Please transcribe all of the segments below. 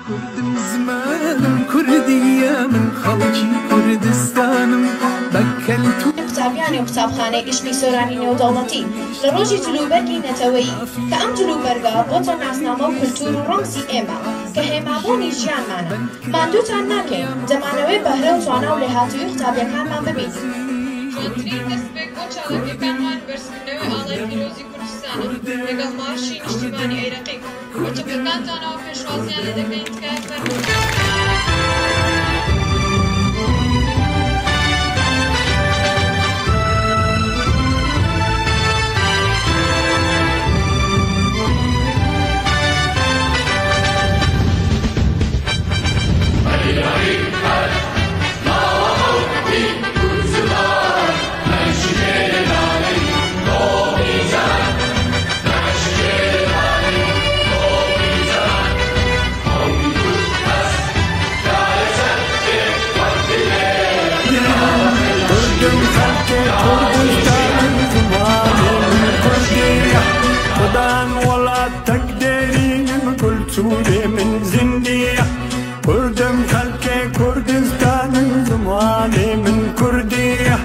كردم زمانم كردية من خەڵکی کوردستانم بەکەلتو قوتابیانی قوتابخانەی گشتی سۆرانی نێودەوڵەتی لە ڕۆژی جلوبەرگی نەتەوەیی کە ئەم جلوبەرگە بۆتە ناسنامە و کولتور و ڕەمزی ئێمە کە هێمابوونی ژیانمانە ماندووتان ناکەین دەمانەوەی بەهرە و توانە و لێهاتووی قوتابیەکانمان ببینین. جوانترین دەستپێک بۆ چالاکیەکانمان بەرزکردنەوەی ئاڵای پیرۆزی کوردستانە لەگەڵ مارشی نیشتیمانی ئەیرەقی وتوکەکانتانەوە پێشوازیان لێ دەکەین تکایە فەرمووی. سوري من زندية كردم خلقي كردستان زماني من كردية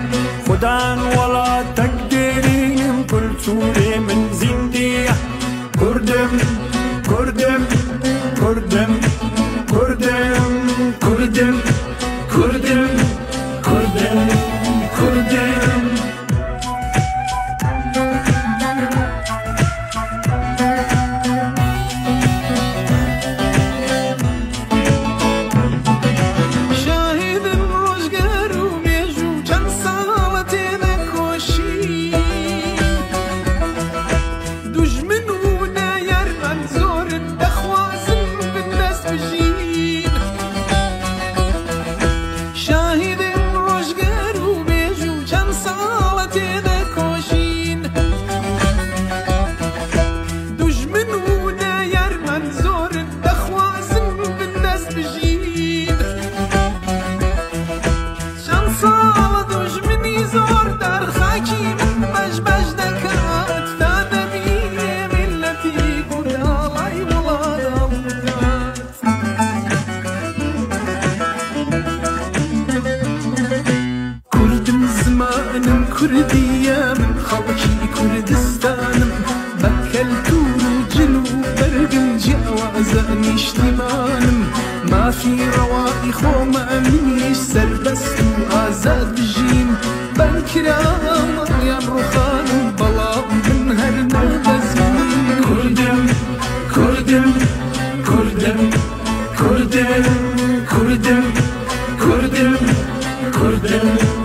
خدان ولا تقديرين كل سوري من زندية كردم كردم كردم كردم كردم كردم كردم كردم كردية من خەڵکی کوردستانم بەکەلتور و جلو بەرگم جیاوازە نیشتیمانم مافی ڕەوائی خۆمە منیش سەربەست و ئازاد بژین بەرکرامەڵیان ڕوخانم بەڵام من هەر نەدەزمین کوردم کوردم کوردم کوردم کوردم کوردم کوردم